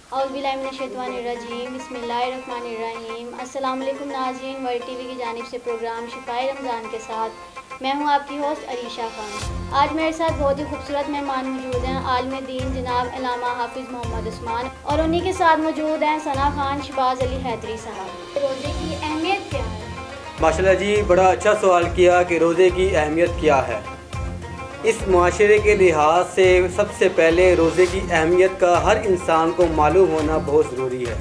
औज़ुबिल्लाहिमिनश्शैतानिर्रजीम बिस्मिल्लाहिर्रहमानिर्रहीम। अस्सलाम वालेकुम नाज़रीन, वर्ल्ड टीवी की जानिब से प्रोग्राम शिफाए रमज़ान के साथ मैं हूं आपकी होस्ट अरीशा खान। आज मेरे साथ बहुत ही खूबसूरत मेहमान मौजूद हैं, आलिम दीन जनाब अल्लामा हाफिज़ मोहम्मद उस्मान, और उन्हीं के साथ मौजूद हैं सना खान, शहबाज अली हैदरी साहब। रोज़े की अहमियत क्या है? माशाल्लाह जी, बड़ा अच्छा सवाल किया कि रोज़े की अहमियत क्या है। इस माशरे के लिहाज से सबसे पहले रोज़े की अहमियत का हर इंसान को मालूम होना बहुत ज़रूरी है।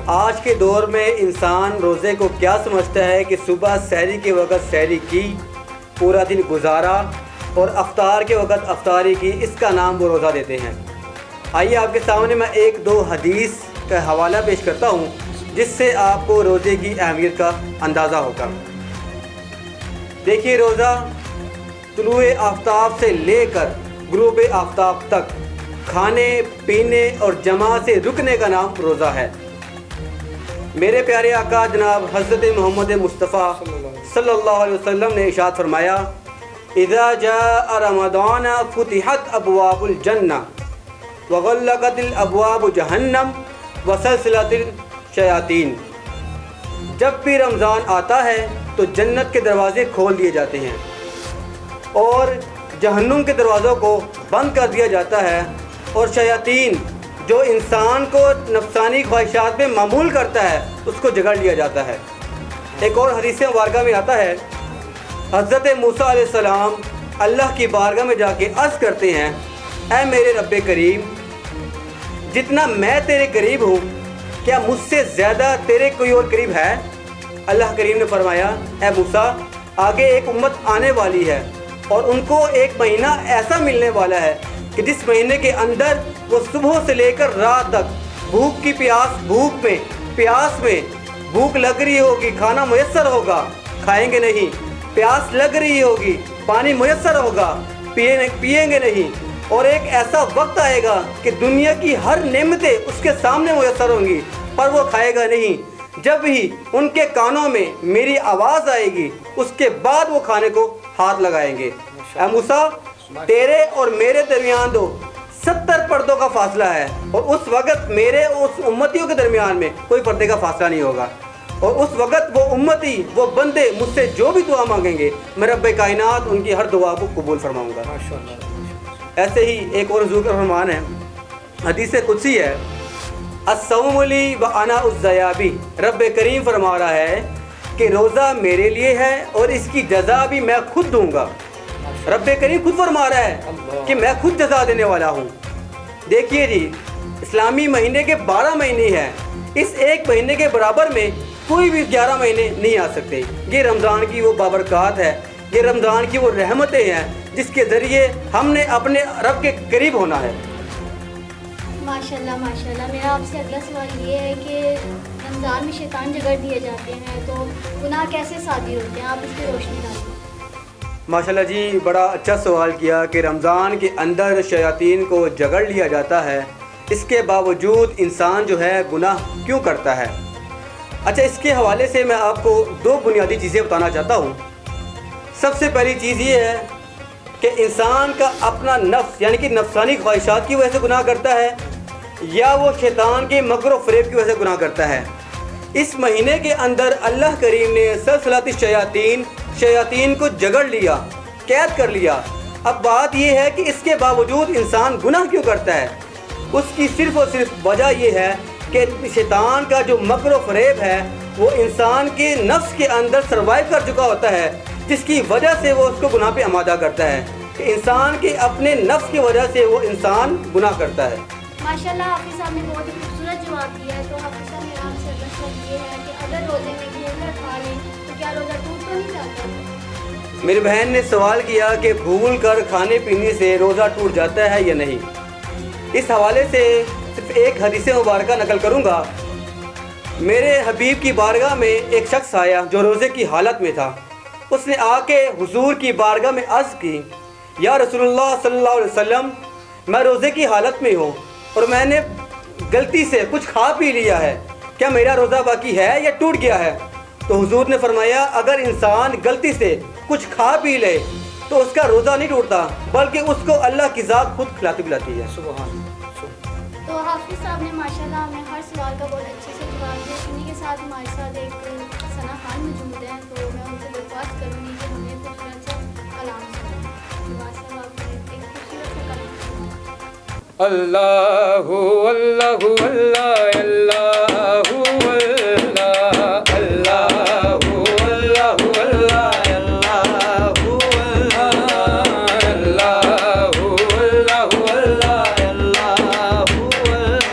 आज के दौर में इंसान रोज़े को क्या समझता है कि सुबह सहरी के वक़्त सहरी की, पूरा दिन गुजारा और अफ्तार के वक़्त अफ्तारी की, इसका नाम वो रोज़ा देते हैं। आइए आपके सामने मैं एक दो हदीस का हवाला पेश करता हूँ जिससे आपको रोज़े की अहमियत का अंदाज़ा होगा। देखिए, रोज़ा तुलुए आफ्ताब से लेकर गुरूब आफ्ताब तक खाने पीने और जमा से रुकने का नाम रोज़ा है। मेरे प्यारे आका जनाब हज़रत मोहम्मद मुस्तफ़ा सल्लल्लाहु अलैहि वसल्लम ने इरशाद फरमाया, इज़ा जाअ रमज़ान फुतिहत अबवाबुल जन्नह व ग़ल्लक़तिल अबवाबु जहन्नम व सलसिलतिल शयातीन। जब भी रमज़ान आता है तो जन्नत के दरवाज़े खोल दिए जाते हैं और जहन्नुम के दरवाज़ों को बंद कर दिया जाता है, और शयातीन जो इंसान को नफ्सानी ख्वाहिशात में मामूल करता है उसको जगड़ लिया जाता है। एक और हदीस मुबारका में आता है, हज़रत मूसा अलैहिस्सलाम अल्लाह की बारगाह में जाके अर्ज़ करते हैं, ऐ मेरे रब्बे करीम, जितना मैं तेरे करीब हूँ क्या मुझसे ज़्यादा तेरे कोई और करीब है? अल्लाह करीम ने फरमाया, ऐ मूसा, आगे एक उम्मत आने वाली है और उनको एक महीना ऐसा मिलने वाला है कि जिस महीने के अंदर वो सुबह से लेकर रात तक भूख की प्यास में भूख लग रही होगी, खाना मुयस्सर होगा, खाएंगे नहीं। प्यास लग रही होगी, पानी मुयस्सर होगा, पिएंगे नहीं। और एक ऐसा वक्त आएगा कि दुनिया की हर नेमतें उसके सामने मुयस्सर होंगी पर वो खाएगा नहीं। जब ही उनके कानों में मेरी आवाज़ आएगी उसके बाद वो खाने को हाथ लगाएंगे। ऐ मूसा, तेरे और मेरे दरमियान तो 70 पर्दों का फासला है और उस वक़्त मेरे उस उम्मतियों के दरमियान में कोई पर्दे का फासला नहीं होगा, और उस वक़्त वो उम्मती, वो बंदे मुझसे जो भी दुआ मांगेंगे मैं रब्बे कायनात उनकी हर दुआ को कबूल फरमाऊँगा। ऐसे ही एक और हुज़ूर का फरमान है, हदीस कुदसी है, अस्सौमु ली व अना उज़्ज़याबी। रब्बे करीम फरमा रहा है कि रोज़ा मेरे लिए है और इसकी जज़ा भी मैं खुद दूंगा। रब्बे करीम खुद फरमा रहा है कि मैं खुद जज़ा देने वाला हूँ। देखिए जी, इस्लामी महीने के 12 महीने हैं, इस एक महीने के बराबर में कोई भी 11 महीने नहीं आ सकते। ये रमज़ान की वो बाबरकात है, ये रमज़ान की वो रहमतें हैं जिसके ज़रिए हमने अपने रब के करीब होना है। माशाल्लाह माशाल्लाह। मेरा आपसे अगला सवाल ये है कि रमज़ान में शैतान जगड़ दिए जाते हैं तो गुनाह कैसे साबित होते हैं, आप इस पर रोशनी डालिए। माशाल्लाह जी, बड़ा अच्छा सवाल किया कि रमज़ान के अंदर शयातीन को जगड़ लिया जाता है, इसके बावजूद इंसान जो है गुनाह क्यों करता है। अच्छा, इसके हवाले से मैं आपको 2 बुनियादी चीज़ें बताना चाहता हूँ। सबसे पहली चीज़ ये है कि इंसान का अपना नफ्स यानी कि नफ्सानी ख्वाहिशात की वजह से गुनाह करता है या वो शैतान के मकर व फ़रेब की वजह से गुनाह करता है। इस महीने के अंदर अल्लाह करीम ने सलसलात शयातीन को जगड़ लिया, कैद कर लिया। अब बात यह है कि इसके बावजूद इंसान गुनाह क्यों करता है। उसकी सिर्फ़ और सिर्फ वजह यह है कि शैतान का जो मकर व फ़रेब है वो इंसान के नफ्स के अंदर सर्वाइव कर चुका होता है, जिसकी वजह से वो उसको गुनाह पे आमादा करता है। कि इंसान के अपने नफ्स की वजह से वो इंसान गुनाह करता है। माशाल्लाह, हाफिज़ साहब ने बहुत ही खूबसूरत जवाब दिया है। तो हाफिज़ साहब, मेरा आपसे अगला सवाल ये है कि अगर रोज़े में भूल खा लें तो क्या रोज़ा टूट तो नहीं जाता? मेरी बहन ने सवाल किया कि भूल कर खाने पीने से रोज़ा टूट जाता है या नहीं। इस हवाले से सिर्फ एक हदीस मुबारक नकल करूँगा। मेरे हबीब की बारगाह में एक शख्स आया जो रोज़े की हालत में था। उसने आके हुजूर की बारगाह में अर्ज़ की, या रसूलुल्लाह सल्लल्लाहु अलैहि वसल्लम, मैं रोज़े की हालत में हूँ और मैंने गलती से कुछ खा पी लिया है, क्या मेरा रोज़ा बाकी है या टूट गया है? तो हुजूर ने फरमाया, अगर इंसान गलती से कुछ खा पी ले तो उसका रोज़ा नहीं टूटता, बल्कि उसको अल्लाह की ज़ात खुद खिलाती पिलाती है। सुभान। तो हाफिज़ साहब ने माशाल्लाह हमें हर सवाल का बहुत अच्छे से जवाब दिया। इन्हीं के साथ हमारे साथ एक सना खान मौजूद हैं, तो मैं उनसे दरख्वास्त करूँगी कि हमें खूबसूरत सा कलाम सुनाएं। नवाज साहब आपने एक खूबसूरत सा कलाम सुनाएं। अल्लाहु अल्लाहु अल्लाह अल्लाहु अल्लाह अल्लाहु अल्लाहु अल्लाह अल्लाहु अल्लाह अल्लाहु अल्लाहु अल्लाह अल्लाहु अल्लाह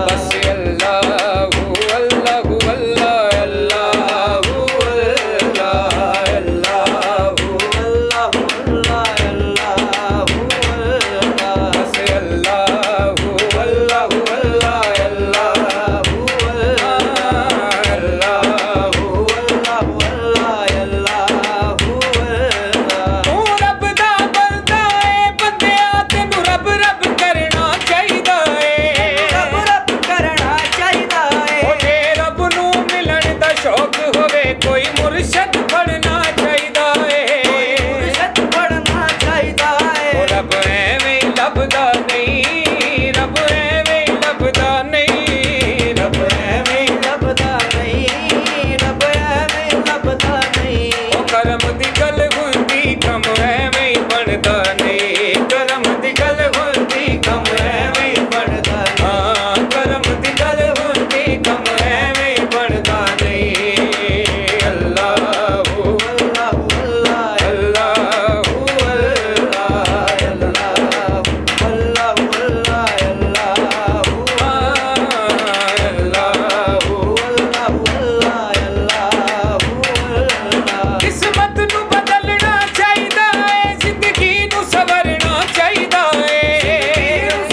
बस अल्लाहु अल्लाहु अल्लाह अल्लाहु अल्लाह अल्लाहु अल्लाहु अल्लाह अल्लाहु अल्लाह बस अल्लाहु अल्लाहु अल्लाह अल्लाहु अल्लाह अल्लाहु अल्लाहु अल्लाह अल्लाहु अल्लाह तू रब दा बंदा ए बंदिया तेनू रब रब करना चाहिदा ए रब रब करना चाहिदा ए ओ जे रब नू मिलन दा शौक होवे कोई मुर्शिद बनना चाहिदा ए मुर्शिद बनना चाहिदा ए ओ रब एवें लभदा नहीं रब एवें लभदा नहीं रब एवें लभदा नहीं रब एवें लभदा नहीं ओ करम दी गल हुंदी कम एवें बनदा नहीं करम दी गल हुंदी कम एवें बनदा हां करम दी गल हुंदी कम एवें बनदा नहीं अल्लाहु अल्लाहु अल्लाह अल्लाहु अल्लाह अल्लाहु अल्लाहु अल्लाह अल्लाहु अल्लाहु अल्लाहु अल्लाहु अल्लाह किस्मत नू बदलना चाहिदा है जिंदगी नू सवरना चाहिदा है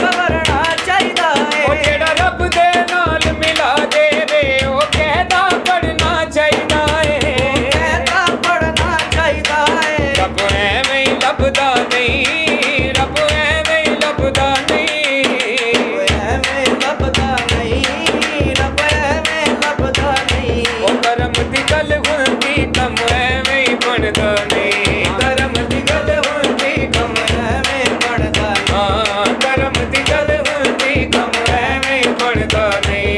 सवरना चाहिदा है ओ जेड़ा रब दे नाल मिला देवे ओ कहदा पढ़ना चाहिदा है कहदा पढ़ना चाहिदा है रब एवें ही लभदा नहीं रब एवें ही लभदा नहीं एवें लभदा नहीं रब एवें लभदा नहीं ओ करम दी गल हुंदी कम एवें ही बनदा नहीं करम दी गल हुंदी कम एवें बनदा हां करम दी गल हुंदी कम एवें बनदा नहीं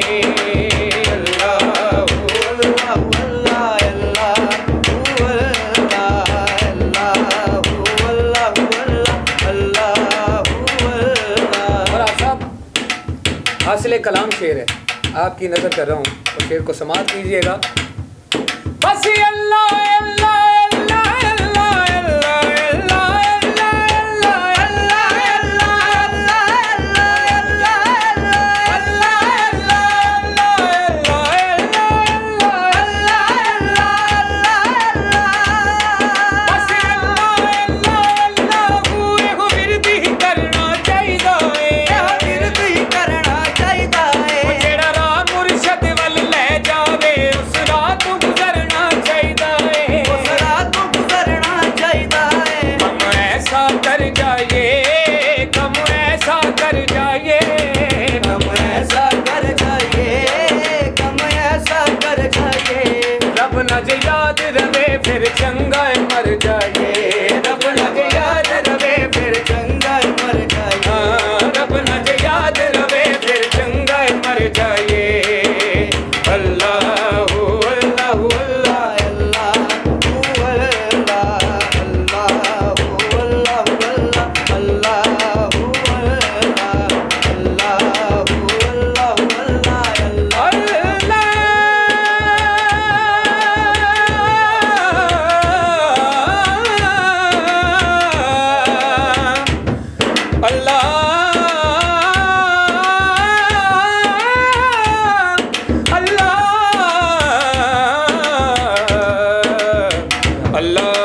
अल्लाहु अल्लाहु अल्लाह अल्लाहु अल्लाह अल्लाहु अल्लाहु अल्लाहु अल्लाह। और आप साहब हासिल कलाम शेर है, आपकी नजर कर रहा हूँ और शेर को समाप्त कीजिएगा। बस अल्लाह अल्लाह अल्लाह अल्लाह अल्लाह अल्लाह लग याद रवे फिर चंगा मर जाए रब लग याद रवे फिर चंगा मर जाए रब लग याद रवे फिर चंगा मर जाए अल्लाहु अल्लाहु अल्लाह अल्लाहु अल्लाह अल्लाहु अल्लाहु अल्लाहु अल्लाहु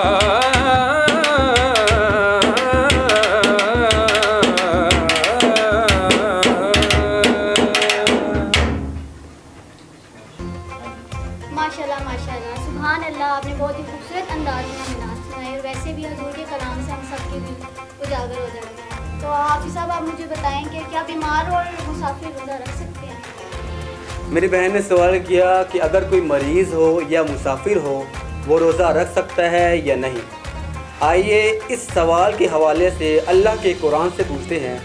माशाल्लाह माशाल्लाह सुभान अल्लाह, आपने बहुत ही खूबसूरत अंदाज में हमें नात सुनाए और वैसे भी हजूर के कलाम से हम सबके दिल उजागर हो जाते हैं। तो हाफिज़ साहब आप मुझे बताएं कि क्या बीमार और मुसाफिर रोज़ा रख सकते हैं? मेरी बहन ने सवाल किया कि अगर कोई मरीज़ हो या मुसाफिर हो वो रोज़ा रख सकता है या नहीं। आइए इस सवाल के हवाले से अल्लाह के कुरान से पूछते हैं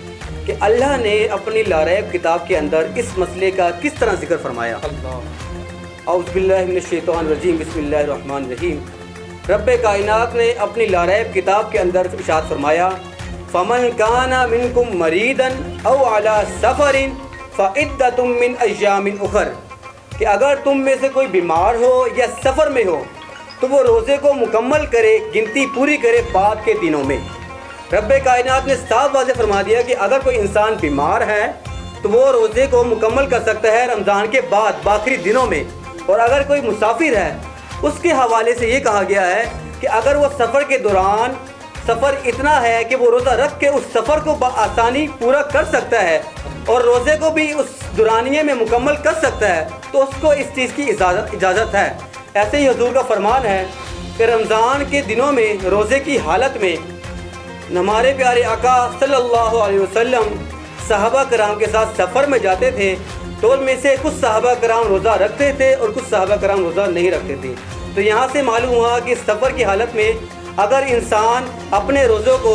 कि अल्लाह ने अपनी लारैब किताब के अंदर इस मसले का किस तरह जिक्र फरमाया। औज़ु बिल्लाहि मिनश शैतानिर रजीम, बिस्मिल्लाहिर रहमानिर रहीम। रब्बे कायनात ने अपनी लारैब किताब के अंदर इरशाद फरमाया, फ़मन काना मिनकुम मरीदन औ अला सफ़रिन फ़इद्दतुम मिन अय्यामिन उखर, कि अगर तुम में से कोई बीमार हो या सफ़र में हो तो वो रोज़े को मुकम्मल करे, गिनती पूरी करे बाद के दिनों में। रब्बे कायनात ने साफ वाज़ेह फरमा दिया कि अगर कोई इंसान बीमार है तो वो रोज़े को मुकम्मल कर सकता है रमज़ान के बाद आखिरी दिनों में। और अगर कोई मुसाफिर है उसके हवाले से ये कहा गया है कि अगर वो सफ़र के दौरान सफ़र इतना है कि वो रोज़ा रख के उस सफ़र को आसानी पूरा कर सकता है और रोज़े को भी उस दुरानिये में मुकम्मल कर सकता है तो उसको इस चीज़ की इजाज़त है। ऐसे ही हुज़ूर का फरमान है कि रमज़ान के दिनों में रोज़े की हालत में हमारे प्यारे आका सल्लल्लाहु अलैहि वसल्लम सहाबा कराम के साथ सफ़र में जाते थे तो उनमें से कुछ सहाबा कराम रोज़ा रखते थे और कुछ सहाबा कराम रोज़ा नहीं रखते थे। तो यहाँ से मालूम हुआ कि सफ़र की हालत में अगर इंसान अपने रोज़ों को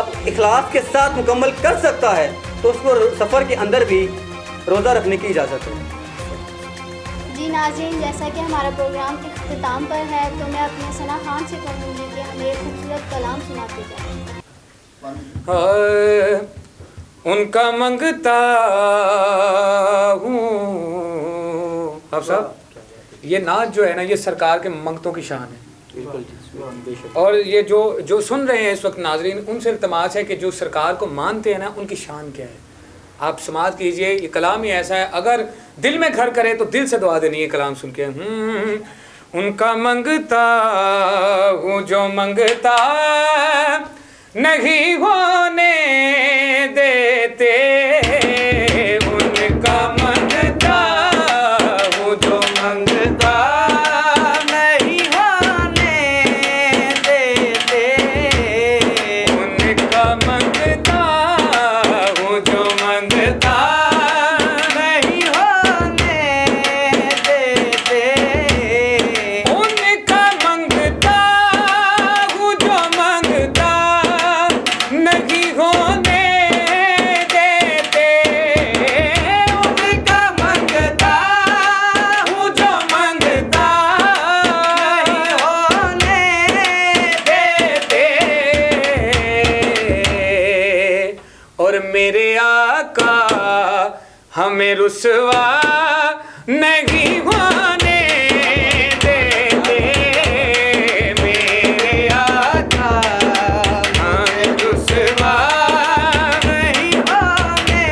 अब इखलास के साथ मुकम्मल कर सकता है तो उसको सफ़र के अंदर भी रोज़ा रखने की इजाज़त है। जी नाज़रीन, जैसा कि हमारा प्रोग्राम इख्तिताम पर है तो मैं अपने सना खान से कहूँगी कि हमें एक खूबसूरत कलाम सुनाते जाएं। उनका मंगता हूँ। अब साहब ये नाच जो है ना, ये सरकार के मंगतों की शान है। और ये जो सुन रहे हैं इस वक्त नाजरीन, उनसे इल्तमास है कि जो सरकार को मानते हैं ना, उनकी शान क्या है आप समात कीजिए। ये कलाम ही ऐसा है, अगर दिल में घर करे तो दिल से दुआ देनी है कलाम सुन के। उनका मंगता हूँ जो मंगता नहीं होने देते, उनका मंगता हूँ जो मंगता नहीं होने देते, उनका मंगता हूँ जो मंगता नहीं होने देते, उनका मंगता हूँ जो मंगता नहीं होने देते, उनका मंगता हूँ जो मंगता नहीं होने देते। और मेरे आका हमें रुसवा नहीं होने देते, मेरे आका हमें रुसवा नहीं होने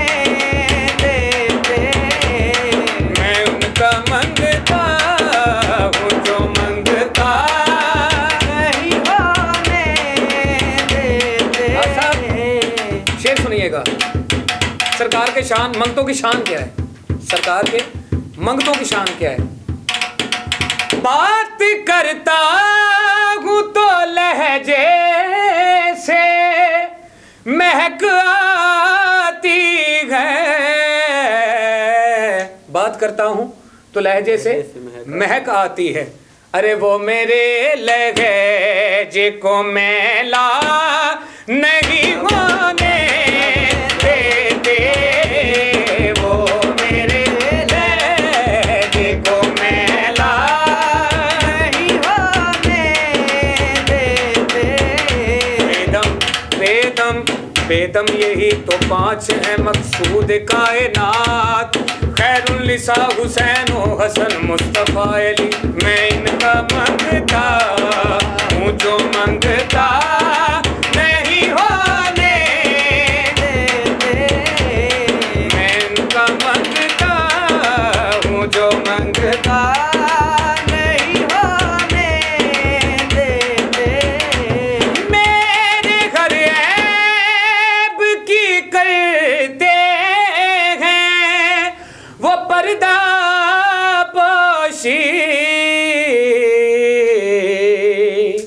देते। मैं उनका मंगता हूँ जो मंगता नहीं होने देते। शेर सुनिएगा, सरकार के शान मंगतों की शान क्या है, सरकार के मंगतों की शान क्या है। बात करता हूँ तो लहजे से महक आती है, बात करता हूँ तो लहजे से महक आती है। अरे वो मेरे लहजे को मैला नहीं होने देते, वो मेरे लहजे को मैला नहीं होने देते। बेदम बेदम बेदम यही तो पांच है मकसूद कायनात, खैरुल्निसा हुसैन व हसन मुस्तफ़ा अली। मैं इनका मंगता हूँ जो मंगता नहीं होने देते, मैं इनका मंगता हूँ जो मंगता नहीं होने देते। मेरे घर ऐब की करते हैं वो पर्दा पोशी,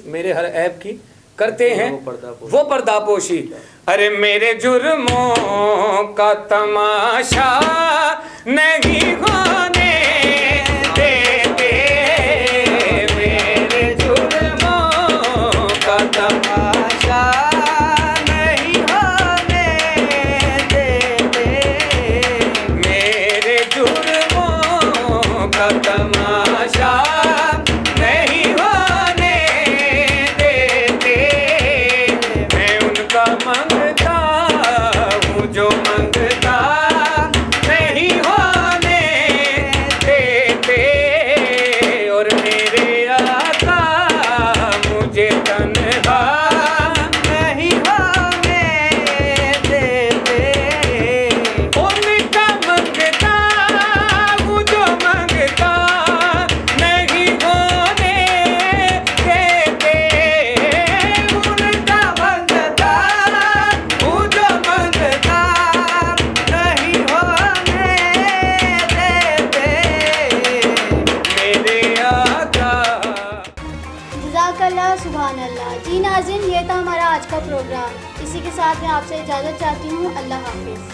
मेरे हर ऐब की करते हैं वो पर्दापोशी। अरे मेरे जुर्मों का तमाशा नहीं होने देते, मेरे जुर्मों का तमाशा नहीं होने देते। अल्लाह सुभान अल्लाह। जी नाज़रीन, ये था हमारा आज का प्रोग्राम। इसी के साथ मैं आपसे इजाज़त चाहती हूँ। अल्लाह हाफ़िज़।